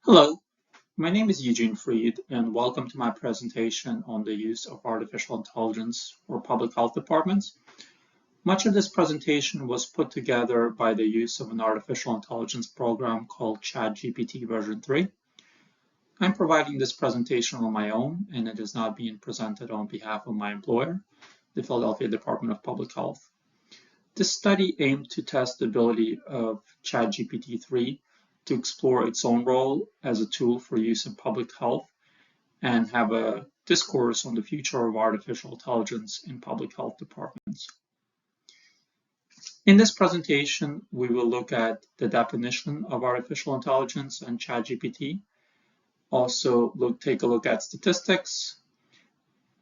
Hello, my name is Eugene Freed, and welcome to my presentation on the use of artificial intelligence for public health departments. Much of this presentation was put together by the use of an artificial intelligence program called ChatGPT version 3. I'm providing this presentation on my own, and it is not being presented on behalf of my employer, the Philadelphia Department of Public Health. This study aimed to test the ability of ChatGPT 3 to explore its own role as a tool for use in public health and have a discourse on the future of artificial intelligence in public health departments. In this presentation, we will look at the definition of artificial intelligence and ChatGPT. Also, take a look at statistics,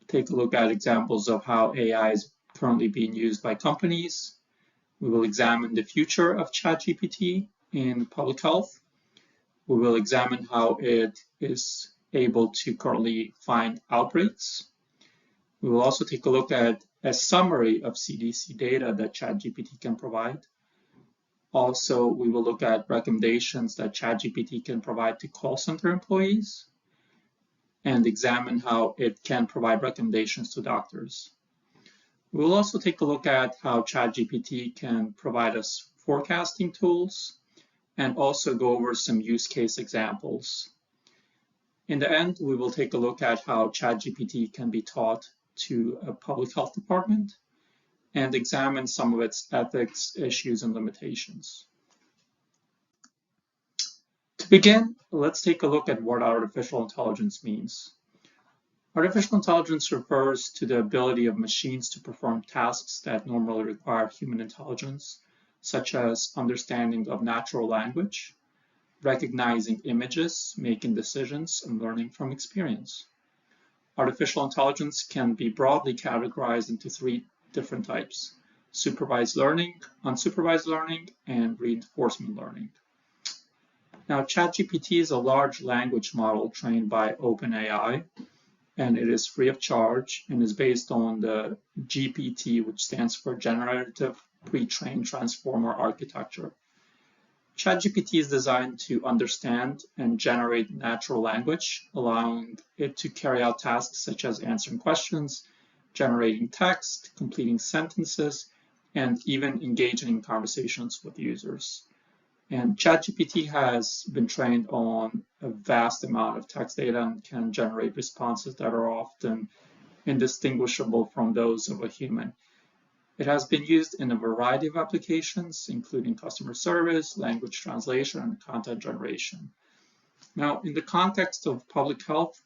take a look at examples of how AI is currently being used by companies. We will examine the future of ChatGPT in public health. We will examine how it is able to currently find outbreaks. We will also take a look at a summary of CDC data that ChatGPT can provide. Also, we will look at recommendations that ChatGPT can provide to call center employees and examine how it can provide recommendations to doctors. We will also take a look at how ChatGPT can provide us forecasting tools and also go over some use case examples. In the end, we will take a look at how ChatGPT can be taught to a public health department and examine some of its ethics, issues, and limitations. To begin, let's take a look at what artificial intelligence means. Artificial intelligence refers to the ability of machines to perform tasks that normally require human intelligence, such as understanding of natural language, recognizing images, making decisions, and learning from experience. Artificial intelligence can be broadly categorized into three different types: supervised learning, unsupervised learning, and reinforcement learning. Now, ChatGPT is a large language model trained by OpenAI, and it is free of charge and is based on the GPT, which stands for Generative Pre-trained Transformer Architecture. ChatGPT is designed to understand and generate natural language, allowing it to carry out tasks such as answering questions, generating text, completing sentences, and even engaging in conversations with users. And ChatGPT has been trained on a vast amount of text data and can generate responses that are often indistinguishable from those of a human. It has been used in a variety of applications, including customer service, language translation, and content generation. Now, in the context of public health,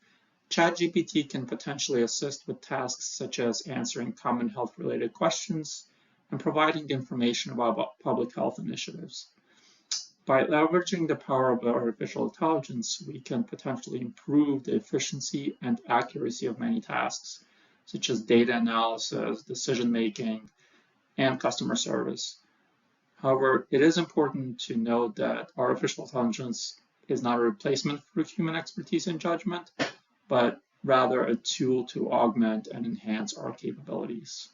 ChatGPT can potentially assist with tasks such as answering common health-related questions and providing information about public health initiatives. By leveraging the power of artificial intelligence, we can potentially improve the efficiency and accuracy of many tasks, such as data analysis, decision-making, and customer service. However, it is important to note that artificial intelligence is not a replacement for human expertise and judgment, but rather a tool to augment and enhance our capabilities.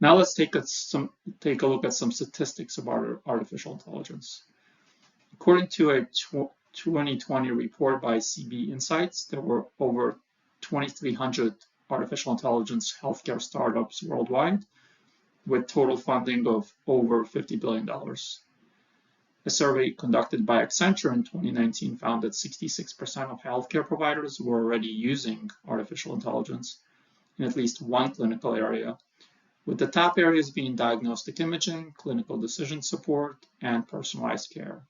Now let's take a look at some statistics about artificial intelligence. According to a 2020 report by CB Insights, there were over 2,300 artificial intelligence healthcare startups worldwide, with total funding of over $50 billion. A survey conducted by Accenture in 2019 found that 66% of healthcare providers were already using artificial intelligence in at least one clinical area, with the top areas being diagnostic imaging, clinical decision support, and personalized care.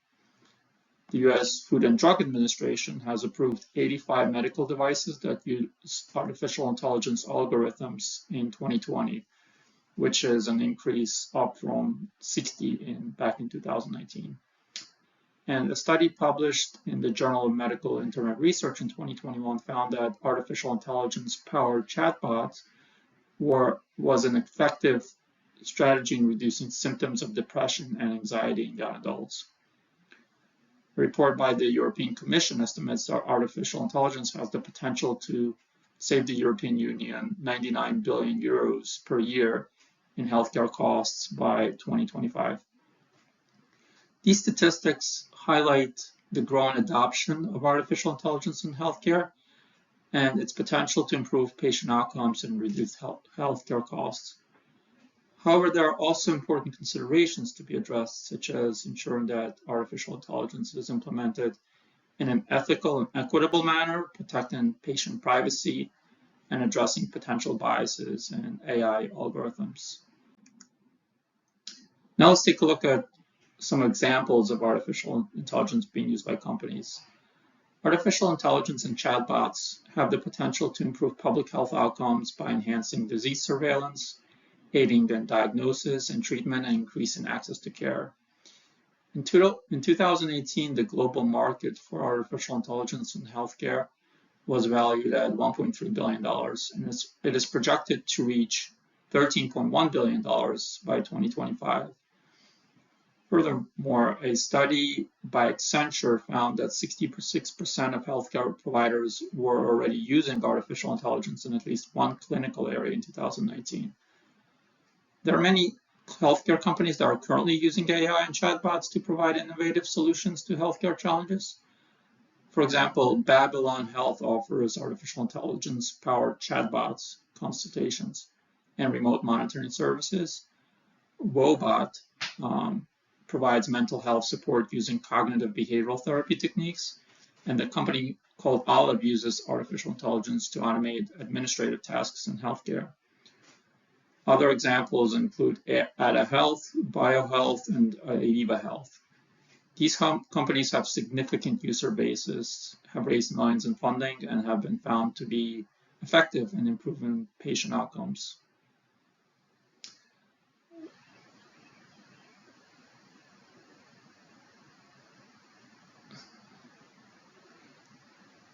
The U.S. Food and Drug Administration has approved 85 medical devices that use artificial intelligence algorithms in 2020, which is an increase up from 60 back in 2019. And a study published in the Journal of Medical Internet Research in 2021 found that artificial intelligence-powered chatbots was an effective strategy in reducing symptoms of depression and anxiety in young adults. A report by the European Commission estimates that artificial intelligence has the potential to save the European Union 99 billion euros per year in healthcare costs by 2025. These statistics highlight the growing adoption of artificial intelligence in healthcare, and its potential to improve patient outcomes and reduce healthcare costs. However, there are also important considerations to be addressed, such as ensuring that artificial intelligence is implemented in an ethical and equitable manner, protecting patient privacy, and addressing potential biases in AI algorithms. Now let's take a look at some examples of artificial intelligence being used by companies. Artificial intelligence and chatbots have the potential to improve public health outcomes by enhancing disease surveillance, aiding in diagnosis and treatment, and increasing access to care. In 2018, the global market for artificial intelligence in healthcare was valued at $1.3 billion, and it is projected to reach $13.1 billion by 2025. Furthermore, a study by Accenture found that 66% of healthcare providers were already using artificial intelligence in at least one clinical area in 2019. There are many healthcare companies that are currently using AI and chatbots to provide innovative solutions to healthcare challenges. For example, Babylon Health offers artificial intelligence-powered chatbots, consultations, and remote monitoring services. Woebot provides mental health support using cognitive behavioral therapy techniques, and the company called Olive uses artificial intelligence to automate administrative tasks in healthcare. Other examples include Ada Health, BioHealth, and Aviva Health. These companies have significant user bases, have raised millions in funding, and have been found to be effective in improving patient outcomes.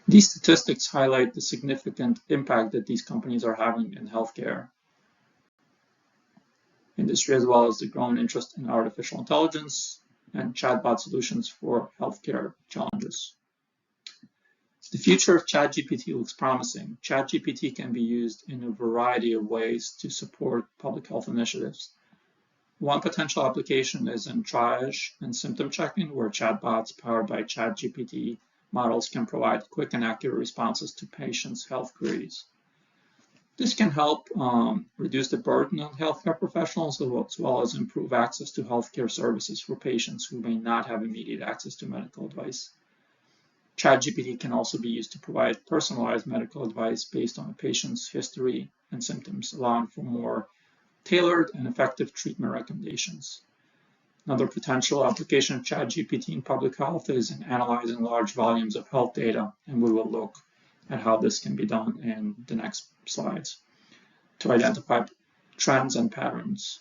These statistics highlight the significant impact that these companies are having in healthcare industry, as well as the growing interest in artificial intelligence and chatbot solutions for healthcare challenges. The future of ChatGPT looks promising. ChatGPT can be used in a variety of ways to support public health initiatives. One potential application is in triage and symptom checking, where chatbots powered by ChatGPT models can provide quick and accurate responses to patients' health queries. This can help reduce the burden on healthcare professionals, as well as improve access to healthcare services for patients who may not have immediate access to medical advice. ChatGPT can also be used to provide personalized medical advice based on a patient's history and symptoms, allowing for more tailored and effective treatment recommendations. Another potential application of ChatGPT in public health is in analyzing large volumes of health data, and we will look at how this can be done in the next slides to identify trends and patterns.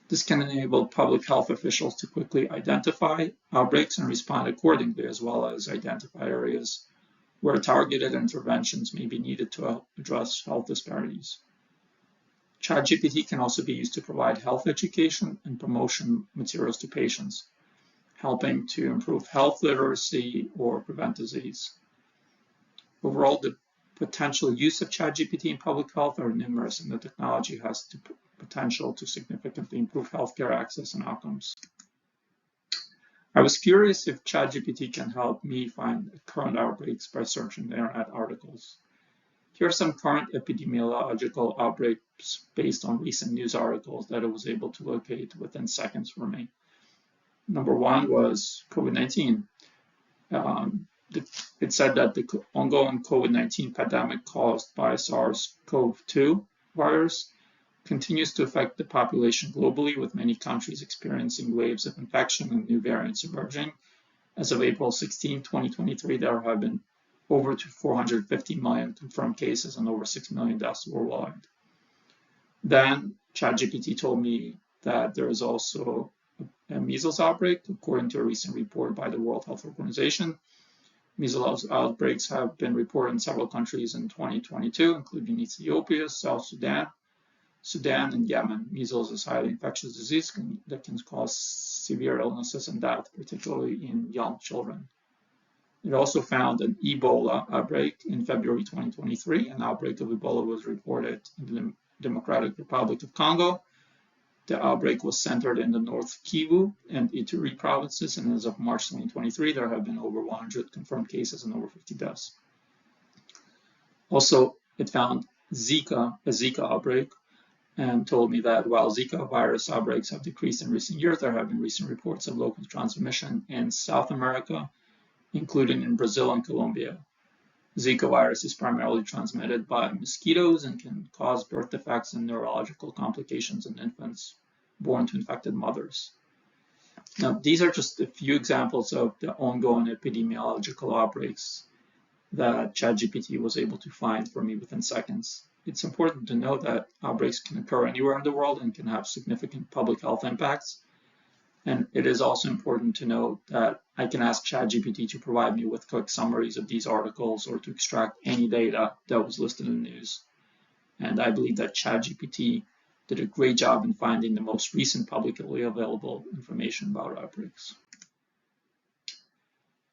This can enable public health officials to quickly identify outbreaks and respond accordingly, as well as identify areas where targeted interventions may be needed to address health disparities. ChatGPT can also be used to provide health education and promotion materials to patients, helping to improve health literacy or prevent disease. Overall, the potential use of ChatGPT in public health are numerous, and the technology has the potential to significantly improve healthcare access and outcomes. I was curious if ChatGPT can help me find current outbreaks by searching the internet articles. Here are some current epidemiological outbreaks based on recent news articles that it was able to locate within seconds for me. Number one was COVID-19. It said that the ongoing COVID-19 pandemic caused by SARS-CoV-2 virus continues to affect the population globally, with many countries experiencing waves of infection and new variants emerging. As of April 16, 2023, there have been over 450 million confirmed cases and over 6 million deaths worldwide. Then ChatGPT told me that there is also a measles outbreak, according to a recent report by the World Health Organization. Measles outbreaks have been reported in several countries in 2022, including Ethiopia, South Sudan, and Yemen. Measles is a highly infectious disease that can cause severe illnesses and death, particularly in young children. It also found an Ebola outbreak in February 2023. An outbreak of Ebola was reported in the Democratic Republic of Congo. The outbreak was centered in the North Kivu and Ituri provinces, and as of March 2023, there have been over 100 confirmed cases and over 50 deaths. Also, it found a Zika outbreak, and told me that while Zika virus outbreaks have decreased in recent years, there have been recent reports of local transmission in South America, including in Brazil and Colombia. Zika virus is primarily transmitted by mosquitoes and can cause birth defects and neurological complications in infants born to infected mothers. Now, these are just a few examples of the ongoing epidemiological outbreaks that ChatGPT was able to find for me within seconds. It's important to note that outbreaks can occur anywhere in the world and can have significant public health impacts. And it is also important to note that I can ask ChatGPT to provide me with quick summaries of these articles or to extract any data that was listed in the news. And I believe that ChatGPT did a great job in finding the most recent publicly available information about outbreaks.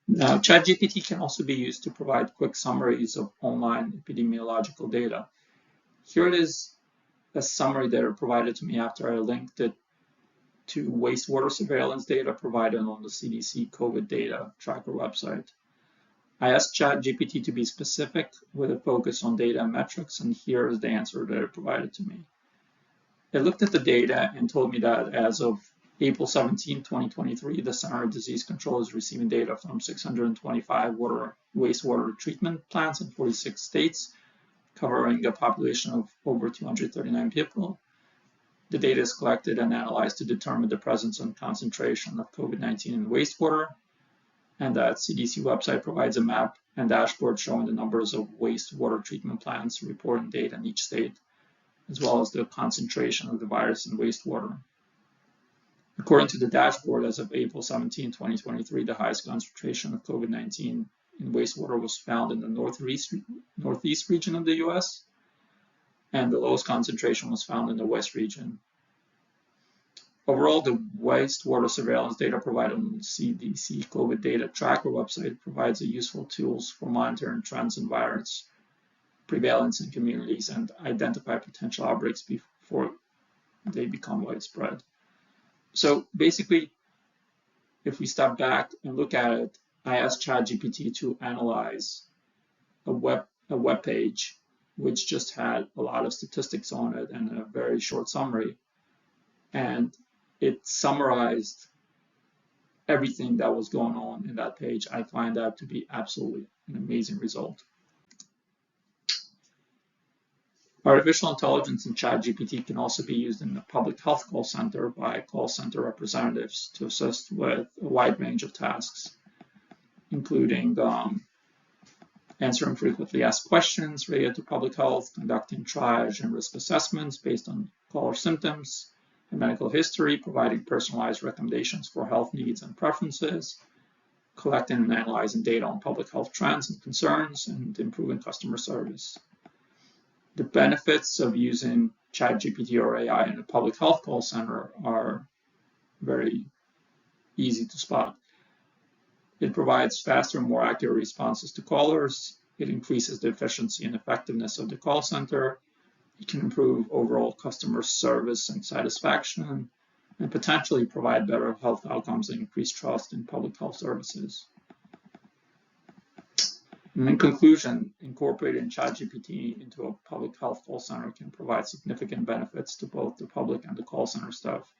Now, ChatGPT can also be used to provide quick summaries of online epidemiological data. Here it is, a summary that are provided to me after I linked it to wastewater surveillance data provided on the CDC COVID data tracker website. I asked ChatGPT to be specific with a focus on data and metrics, and here is the answer that it provided to me. It looked at the data and told me that as of April 17, 2023, the Center of Disease Control is receiving data from 625 wastewater treatment plants in 46 states, covering a population of over 239 people. The data is collected and analyzed to determine the presence and concentration of COVID-19 in wastewater, and that CDC website provides a map and dashboard showing the numbers of wastewater treatment plants reporting data in each state, as well as the concentration of the virus in wastewater. According to the dashboard, as of April 17, 2023, the highest concentration of COVID-19 in wastewater was found in the northeast region of the US, and the lowest concentration was found in the west region. Overall, the wastewater surveillance data provided on the CDC COVID data tracker website provides useful tools for monitoring trends in virus prevalence in communities and identify potential outbreaks before they become widespread. So basically, if we step back and look at it, I asked ChatGPT to analyze a web page which just had a lot of statistics on it and a very short summary, and it summarized everything that was going on in that page. I find that to be absolutely an amazing result. Artificial intelligence in ChatGPT can also be used in the public health call center by call center representatives to assist with a wide range of tasks, including answering frequently asked questions related to public health, conducting triage and risk assessments based on caller symptoms and medical history, providing personalized recommendations for health needs and preferences, collecting and analyzing data on public health trends and concerns, and improving customer service. The benefits of using ChatGPT or AI in a public health call center are very easy to spot. It provides faster and more accurate responses to callers. It increases the efficiency and effectiveness of the call center. It can improve overall customer service and satisfaction, and potentially provide better health outcomes and increase trust in public health services. And in conclusion, incorporating ChatGPT into a public health call center can provide significant benefits to both the public and the call center staff.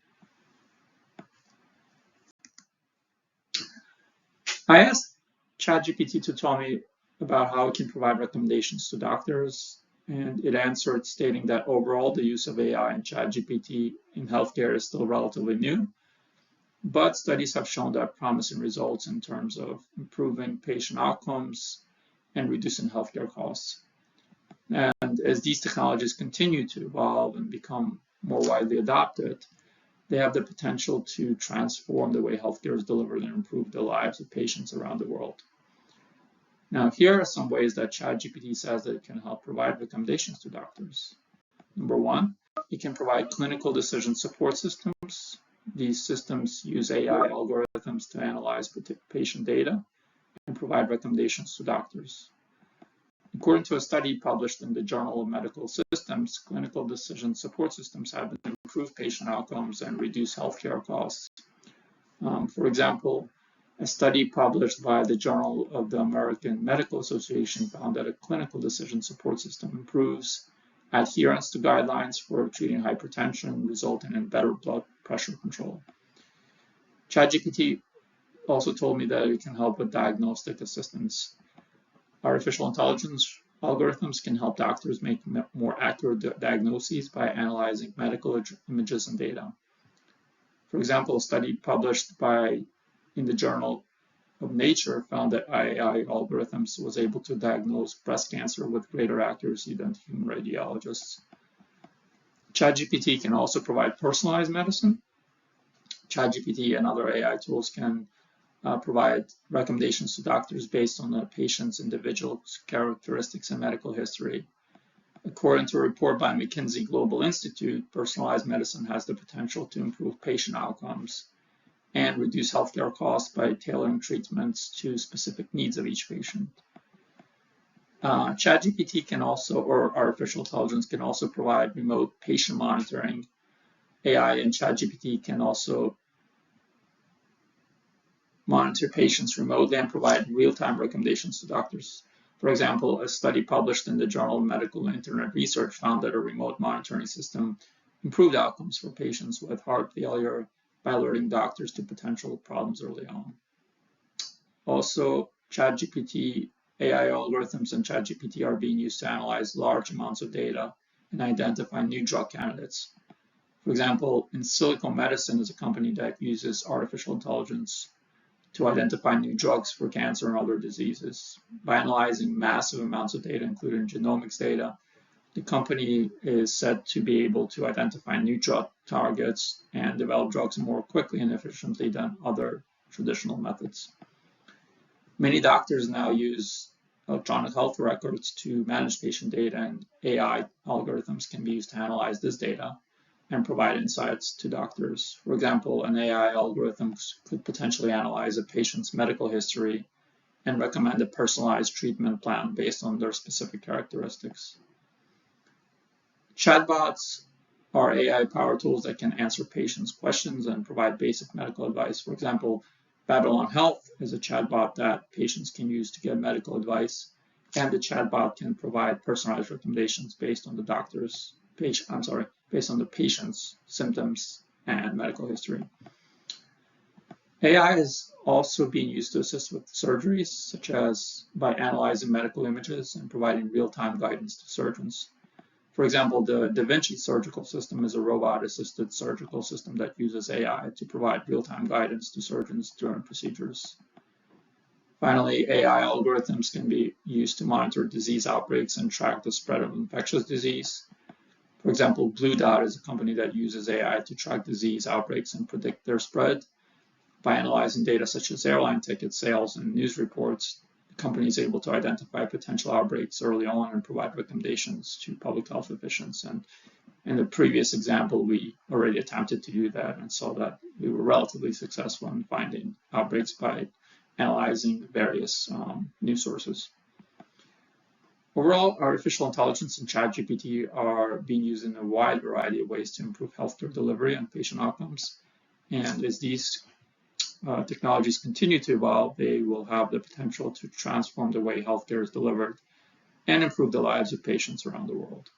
I asked ChatGPT to tell me about how it can provide recommendations to doctors, and it answered stating that overall the use of AI and ChatGPT in healthcare is still relatively new, but studies have shown that promising results in terms of improving patient outcomes and reducing healthcare costs. And as these technologies continue to evolve and become more widely adopted, they have the potential to transform the way healthcare is delivered and improve the lives of patients around the world. Now, here are some ways that ChatGPT says that it can help provide recommendations to doctors. Number one, it can provide clinical decision support systems. These systems use AI algorithms to analyze patient data and provide recommendations to doctors. According to a study published in the Journal of Medical Systems, clinical decision support systems have been improve patient outcomes and reduce healthcare costs. For example, a study published by the Journal of the American Medical Association found that a clinical decision support system improves adherence to guidelines for treating hypertension, resulting in better blood pressure control. ChatGPT also told me that it can help with diagnostic assistance. Artificial intelligence algorithms can help doctors make more accurate diagnoses by analyzing medical images and data. For example, a study published in the Journal of Nature found that AI algorithms was able to diagnose breast cancer with greater accuracy than human radiologists. ChatGPT can also provide personalized medicine. ChatGPT and other AI tools can provide recommendations to doctors based on the patient's individual characteristics and medical history. According to a report by McKinsey Global Institute, personalized medicine has the potential to improve patient outcomes and reduce healthcare costs by tailoring treatments to specific needs of each patient. ChatGPT can also, or artificial intelligence can also provide remote patient monitoring. AI and ChatGPT can also monitor patients remotely and provide real-time recommendations to doctors. For example, a study published in the Journal of Medical Internet Research found that a remote monitoring system improved outcomes for patients with heart failure by alerting doctors to potential problems early on. Also, ChatGPT, AI algorithms and ChatGPT are being used to analyze large amounts of data and identify new drug candidates. For example, Insilico Medicine is a company that uses artificial intelligence to identify new drugs for cancer and other diseases. By analyzing massive amounts of data, including genomics data, the company is said to be able to identify new drug targets and develop drugs more quickly and efficiently than other traditional methods. Many doctors now use electronic health records to manage patient data, and AI algorithms can be used to analyze this data and provide insights to doctors. For example, an AI algorithm could potentially analyze a patient's medical history and recommend a personalized treatment plan based on their specific characteristics. Chatbots are AI-powered tools that can answer patients' questions and provide basic medical advice. For example, Babylon Health is a chatbot that patients can use to get medical advice, and the chatbot can provide personalized recommendations based on the based on the patient's symptoms and medical history. AI is also being used to assist with surgeries, such as by analyzing medical images and providing real-time guidance to surgeons. For example, the Da Vinci surgical system is a robot-assisted surgical system that uses AI to provide real-time guidance to surgeons during procedures. Finally, AI algorithms can be used to monitor disease outbreaks and track the spread of infectious disease. For example, Blue Dot is a company that uses AI to track disease outbreaks and predict their spread. By analyzing data such as airline ticket sales and news reports, the company is able to identify potential outbreaks early on and provide recommendations to public health officials. And in the previous example, we already attempted to do that and saw that we were relatively successful in finding outbreaks by analyzing various news sources. Overall, artificial intelligence and ChatGPT are being used in a wide variety of ways to improve healthcare delivery and patient outcomes. And as these technologies continue to evolve, they will have the potential to transform the way healthcare is delivered and improve the lives of patients around the world.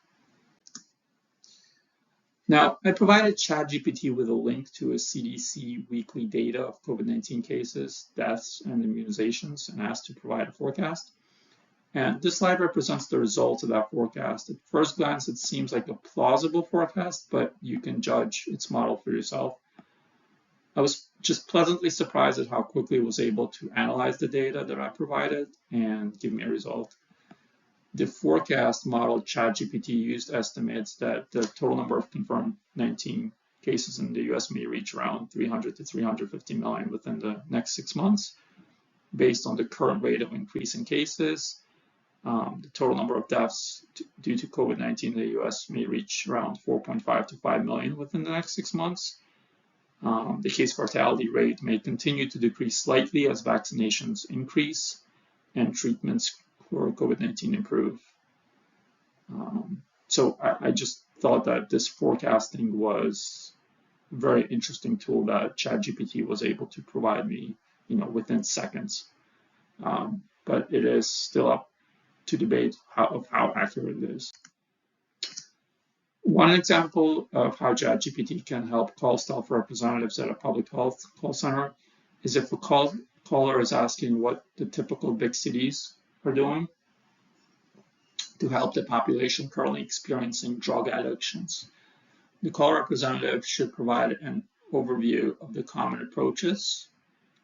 Now, I provided ChatGPT with a link to a CDC weekly data of COVID-19 cases, deaths, and immunizations, and asked to provide a forecast. And this slide represents the results of that forecast. At first glance, it seems like a plausible forecast, but you can judge its model for yourself. I was just pleasantly surprised at how quickly it was able to analyze the data that I provided and give me a result. The forecast model ChatGPT used estimates that the total number of confirmed 19 cases in the US may reach around 300 to 350 million within the next 6 months, based on the current rate of increase in cases. The total number of deaths due to COVID-19 in the US may reach around 4.5 to 5 million within the next 6 months. The case fatality rate may continue to decrease slightly as vaccinations increase and treatments for COVID-19 improve. So I just thought that this forecasting was a very interesting tool that ChatGPT was able to provide me, within seconds. But it is still up to debate how accurate it is. One example of how ChatGPT can help call staff representatives at a public health call center is if a caller is asking what the typical big cities are doing to help the population currently experiencing drug addictions. The call representative should provide an overview of the common approaches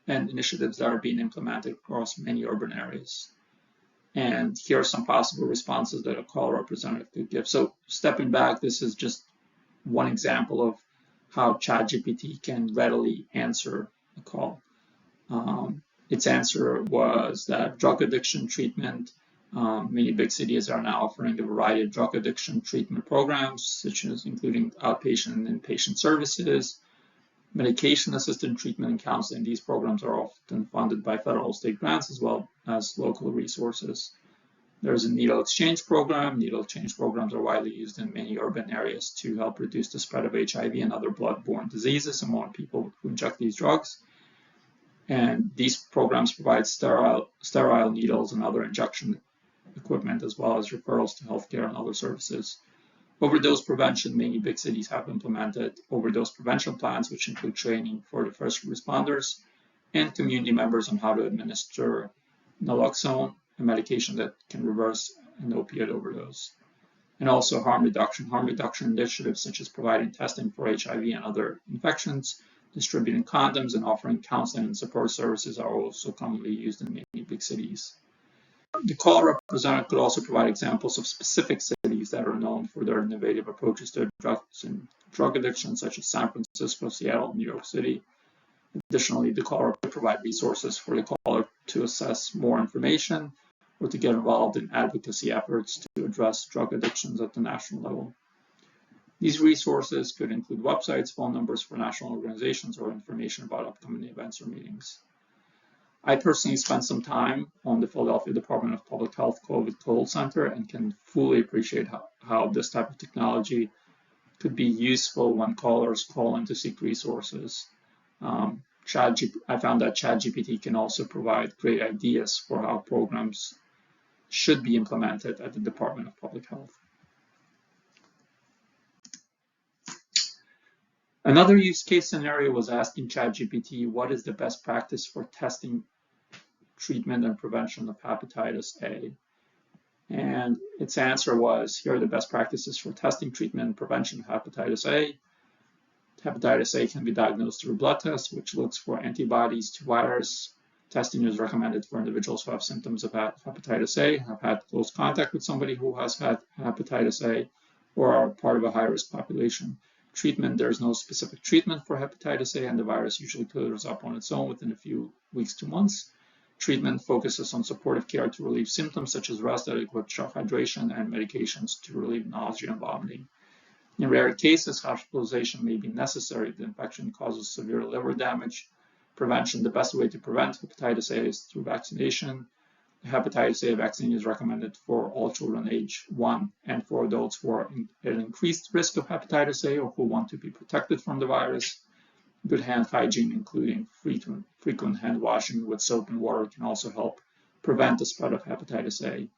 and initiatives that are being implemented across many urban areas. And here are some possible responses that a call representative could give. So stepping back, this is just one example of how ChatGPT can readily answer a call. Its answer was that drug addiction treatment, many big cities are now offering a variety of drug addiction treatment programs, such as including outpatient and inpatient services, medication-assisted treatment and counseling. These programs are often funded by federal state grants as well as local resources. There's a needle exchange program. Needle exchange programs are widely used in many urban areas to help reduce the spread of HIV and other blood-borne diseases among people who inject these drugs. And these programs provide sterile needles and other injection equipment, as well as referrals to healthcare and other services. Overdose prevention, many big cities have implemented overdose prevention plans, which include training for the first responders and community members on how to administer naloxone, a medication that can reverse an opiate overdose. And also harm reduction initiatives such as providing testing for HIV and other infections, distributing condoms, and offering counseling and support services are also commonly used in many big cities. The call representative could also provide examples of specific cities that are known for their innovative approaches to drugs and drug addiction, such as San Francisco, Seattle, New York City. Additionally, the caller could provide resources for the caller to assess more information or to get involved in advocacy efforts to address drug addictions at the national level. These resources could include websites, phone numbers for national organizations, or information about upcoming events or meetings. I personally spent some time on the Philadelphia Department of Public Health COVID Call Center and can fully appreciate how this type of technology could be useful when callers call in to seek resources. I found that ChatGPT can also provide great ideas for how programs should be implemented at the Department of Public Health. Another use case scenario was asking ChatGPT what is the best practice for testing, treatment, and prevention of hepatitis A. And its answer was, here are the best practices for testing, treatment, and prevention of hepatitis A. Hepatitis A can be diagnosed through blood tests, which looks for antibodies to virus. Testing is recommended for individuals who have symptoms of hepatitis A, have had close contact with somebody who has had hepatitis A, or are part of a high-risk population. Treatment, there's no specific treatment for hepatitis A, and the virus usually clears up on its own within a few weeks to months. Treatment focuses on supportive care to relieve symptoms such as rest, adequate hydration, and medications to relieve nausea and vomiting. In rare cases, hospitalization may be necessary if the infection causes severe liver damage. Prevention, the best way to prevent hepatitis A is through vaccination. The hepatitis A vaccine is recommended for all children age 1 and for adults who are at increased risk of hepatitis A or who want to be protected from the virus. Good hand hygiene, including frequent hand washing with soap and water, can also help prevent the spread of hepatitis A.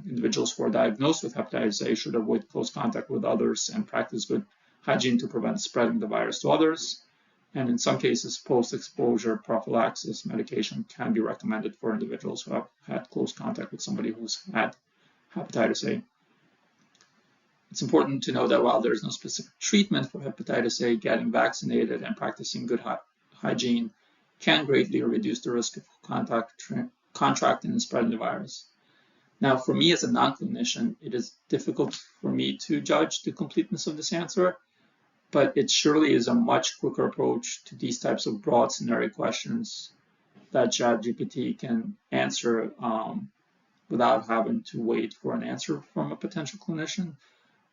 Individuals who are diagnosed with hepatitis A should avoid close contact with others and practice good hygiene to prevent spreading the virus to others. And in some cases, post-exposure prophylaxis medication can be recommended for individuals who have had close contact with somebody who's had hepatitis A. It's important to know that while there is no specific treatment for hepatitis A, getting vaccinated and practicing good hygiene can greatly reduce the risk of contracting and spreading the virus. Now, for me as a non-clinician, it is difficult for me to judge the completeness of this answer, but it surely is a much quicker approach to these types of broad scenario questions that ChatGPT can answer without having to wait for an answer from a potential clinician.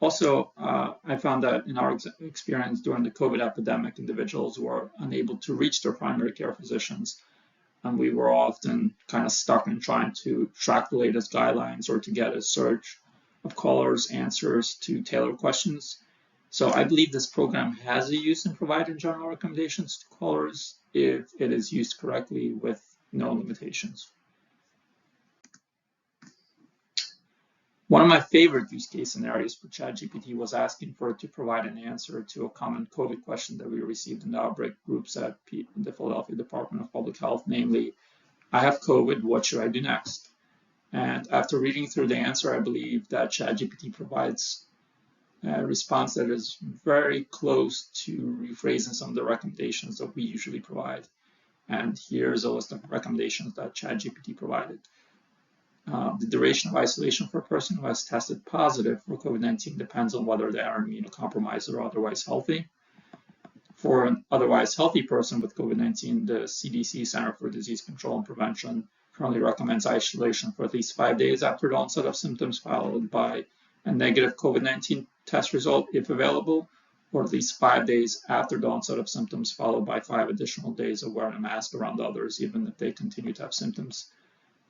Also, I found that in our experience during the COVID epidemic, individuals were unable to reach their primary care physicians, and we were often kind of stuck in trying to track the latest guidelines or to get a surge of callers' answers to tailored questions. So I believe this program has a use in providing general recommendations to callers if it is used correctly with no limitations. One of my favorite use case scenarios for ChatGPT was asking for it to provide an answer to a common COVID question that we received in the outbreak groups at the Philadelphia Department of Public Health, namely, I have COVID, what should I do next? And after reading through the answer, I believe that ChatGPT provides a response that is very close to rephrasing some of the recommendations that we usually provide. And here's a list of recommendations that ChatGPT provided. The duration of isolation for a person who has tested positive for COVID-19 depends on whether they are immunocompromised or otherwise healthy. For an otherwise healthy person with COVID-19, the CDC, Center for Disease Control and Prevention, currently recommends isolation for at least 5 days after the onset of symptoms, followed by a negative COVID-19 test result if available, or at least 5 days after the onset of symptoms, followed by 5 additional days of wearing a mask around others, even if they continue to have symptoms.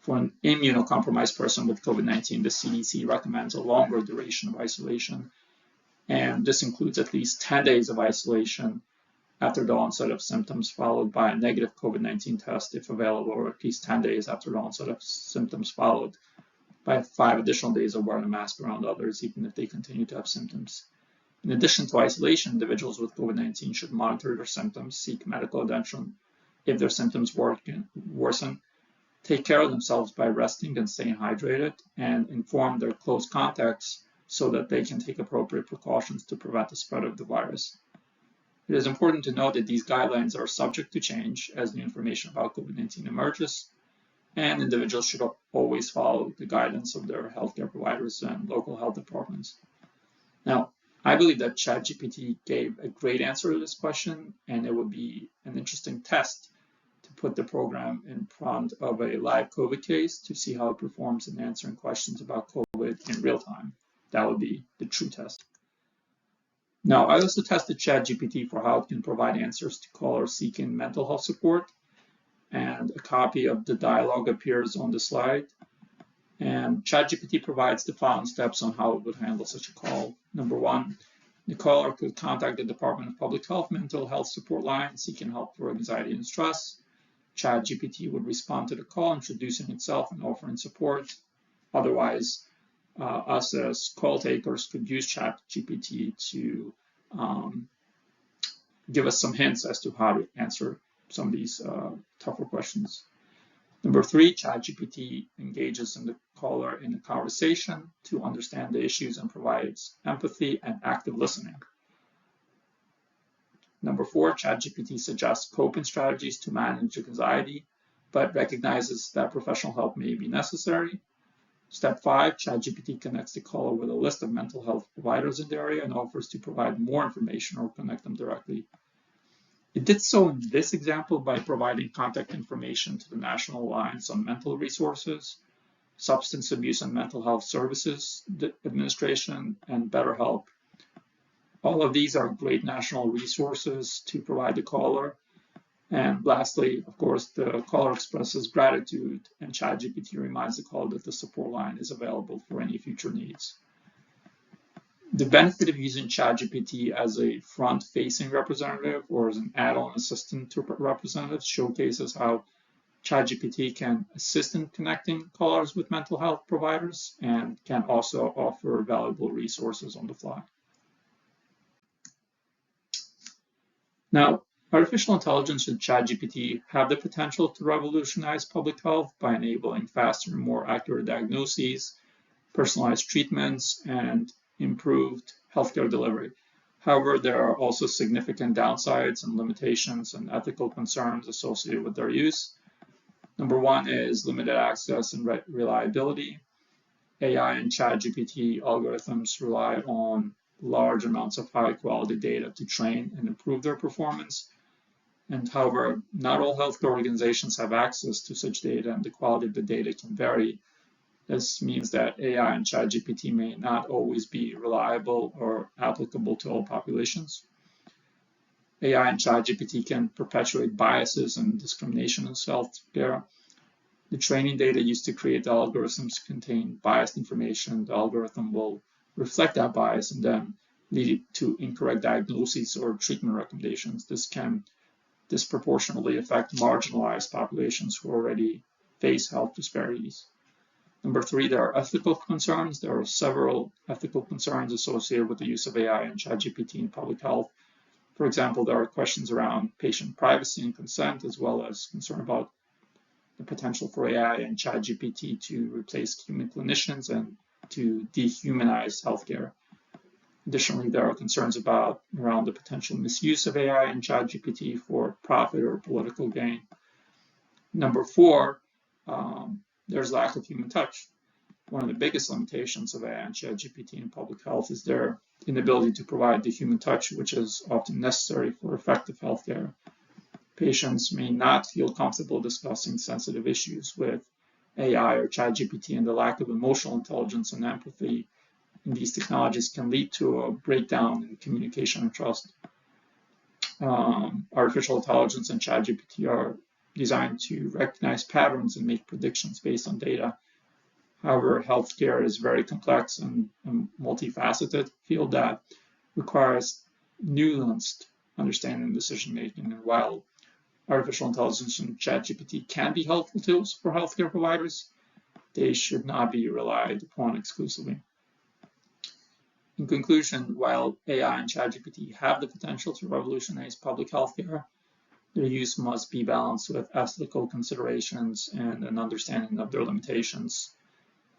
For an immunocompromised person with COVID-19, the CDC recommends a longer duration of isolation, and this includes at least 10 days of isolation after the onset of symptoms, followed by a negative COVID-19 test if available, or at least 10 days after the onset of symptoms, followed by 5 additional days of wearing a mask around others, even if they continue to have symptoms. In addition to isolation, individuals with COVID-19 should monitor their symptoms, seek medical attention if their symptoms worsen, take care of themselves by resting and staying hydrated, and inform their close contacts so that they can take appropriate precautions to prevent the spread of the virus. It is important to note that these guidelines are subject to change as new information about COVID-19 emerges, and individuals should always follow the guidance of their healthcare providers and local health departments. Now, I believe that ChatGPT gave a great answer to this question, and it would be an interesting test to put the program in front of a live COVID case to see how it performs in answering questions about COVID in real time. That would be the true test. Now, I also tested ChatGPT for how it can provide answers to callers seeking mental health support, and a copy of the dialogue appears on the slide. And ChatGPT provides the following steps on how it would handle such a call. Number 1, the caller could contact the Department of Public Health mental health support line seeking help for anxiety and stress. ChatGPT would respond to the call, introducing itself and offering support. Otherwise, us as call takers could use ChatGPT to give us some hints as to how to answer some of these tougher questions. Number 3, ChatGPT engages in the caller in a conversation to understand the issues and provides empathy and active listening. Number 4, ChatGPT suggests coping strategies to manage anxiety, but recognizes that professional help may be necessary. Step 5, ChatGPT connects the caller with a list of mental health providers in the area and offers to provide more information or connect them directly. It did so in this example by providing contact information to the National Alliance on Mental Resources, Substance Abuse and Mental Health Services Administration, and BetterHelp. All of these are great national resources to provide the caller. And lastly, of course, the caller expresses gratitude, and ChatGPT reminds the caller that the support line is available for any future needs. The benefit of using ChatGPT as a front-facing representative or as an add-on assistant to representatives showcases how ChatGPT can assist in connecting callers with mental health providers and can also offer valuable resources on the fly. Now, artificial intelligence and ChatGPT have the potential to revolutionize public health by enabling faster and more accurate diagnoses, personalized treatments, and improved healthcare delivery. However, there are also significant downsides and limitations and ethical concerns associated with their use. Number 1 is limited access and reliability. AI and ChatGPT algorithms rely on large amounts of high-quality data to train and improve their performance. And however, not all healthcare organizations have access to such data, and the quality of the data can vary. This means that AI and ChatGPT may not always be reliable or applicable to all populations. AI and ChatGPT can perpetuate biases and discrimination in healthcare. The training data used to create the algorithms contain biased information. The algorithm will reflect that bias and then lead to incorrect diagnoses or treatment recommendations. This can disproportionately affect marginalized populations who already face health disparities. Number three, there are ethical concerns. There are several ethical concerns associated with the use of AI and ChatGPT in public health. For example, there are questions around patient privacy and consent, as well as concern about the potential for AI and ChatGPT to replace human clinicians and to dehumanize healthcare. Additionally, there are concerns around the potential misuse of AI and ChatGPT for profit or political gain. Number four, there's lack of human touch. One of the biggest limitations of AI and ChatGPT in public health is their inability to provide the human touch, which is often necessary for effective healthcare. Patients may not feel comfortable discussing sensitive issues with AI or ChatGPT, and the lack of emotional intelligence and empathy in these technologies can lead to a breakdown in communication and trust. Artificial intelligence and ChatGPT are designed to recognize patterns and make predictions based on data. However, healthcare is very complex and multifaceted field that requires nuanced understanding and decision making. And while artificial intelligence and ChatGPT can be helpful tools for healthcare providers, they should not be relied upon exclusively. In conclusion, while AI and ChatGPT have the potential to revolutionize public healthcare, their use must be balanced with ethical considerations and an understanding of their limitations.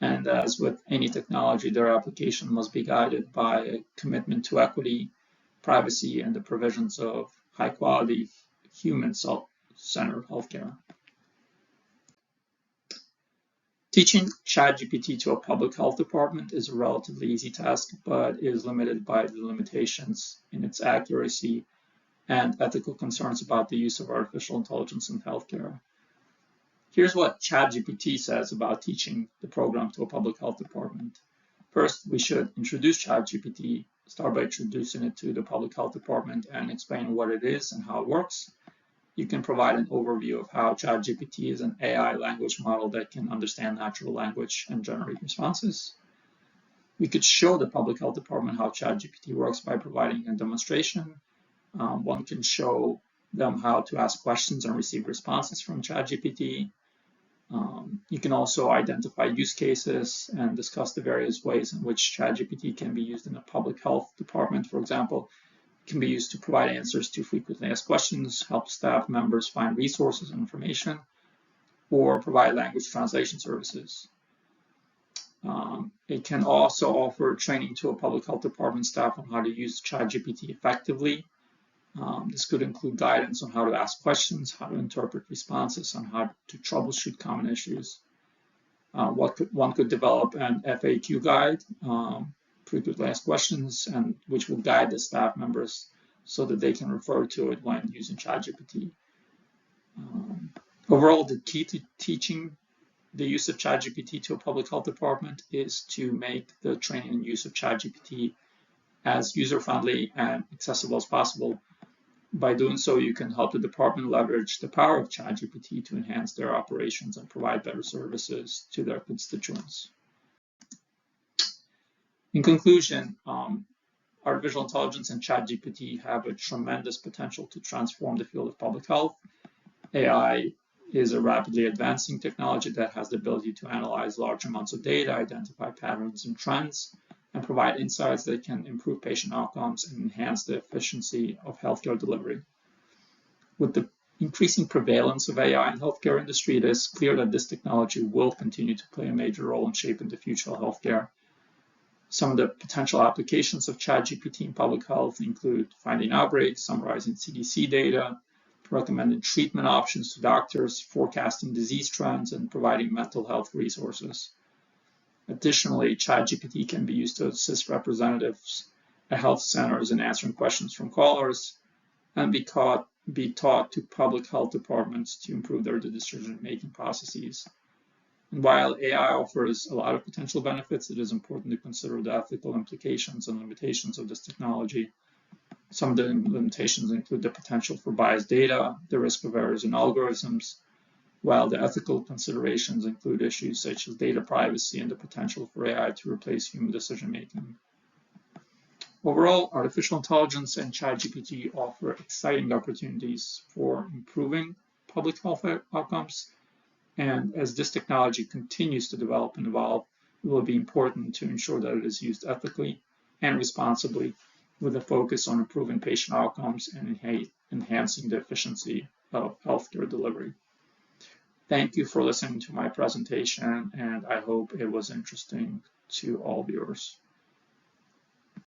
And as with any technology, their application must be guided by a commitment to equity, privacy, and the provisions of high-quality, human-centered healthcare. Teaching ChatGPT to a public health department is a relatively easy task, but is limited by the limitations in its accuracy and ethical concerns about the use of artificial intelligence in healthcare. Here's what ChatGPT says about teaching the program to a public health department. First, we should introduce ChatGPT, start by introducing it to the public health department and explain what it is and how it works. You can provide an overview of how ChatGPT is an AI language model that can understand natural language and generate responses. We could show the public health department how ChatGPT works by providing a demonstration. One can show them how to ask questions and receive responses from ChatGPT. You can also identify use cases and discuss the various ways in which ChatGPT can be used in a public health department. For example, it can be used to provide answers to frequently asked questions, help staff members find resources and information, or provide language translation services. It can also offer training to a public health department staff on how to use ChatGPT effectively. This could include guidance on how to ask questions, how to interpret responses, and how to troubleshoot common issues. One could develop an FAQ guide, frequently asked questions, and which will guide the staff members so that they can refer to it when using ChatGPT. Overall, the key to teaching the use of ChatGPT to a public health department is to make the training and use of ChatGPT as user-friendly and accessible as possible. By doing so, you can help the department leverage the power of ChatGPT to enhance their operations and provide better services to their constituents. In conclusion, artificial intelligence and ChatGPT have a tremendous potential to transform the field of public health. AI is a rapidly advancing technology that has the ability to analyze large amounts of data, identify patterns and trends, and provide insights that can improve patient outcomes and enhance the efficiency of healthcare delivery. With the increasing prevalence of AI in the healthcare industry, it is clear that this technology will continue to play a major role in shaping the future of healthcare. Some of the potential applications of ChatGPT in public health include finding outbreaks, summarizing CDC data, recommending treatment options to doctors, forecasting disease trends, and providing mental health resources. Additionally, ChatGPT can be used to assist representatives at health centers in answering questions from callers and be taught to public health departments to improve their decision-making processes. And while AI offers a lot of potential benefits, it is important to consider the ethical implications and limitations of this technology. Some of the limitations include the potential for biased data, the risk of errors in algorithms, while the ethical considerations include issues such as data privacy and the potential for AI to replace human decision-making. Overall, artificial intelligence and ChatGPT offer exciting opportunities for improving public health outcomes, and as this technology continues to develop and evolve, it will be important to ensure that it is used ethically and responsibly, with a focus on improving patient outcomes and enhancing the efficiency of healthcare delivery. Thank you for listening to my presentation, and I hope it was interesting to all viewers.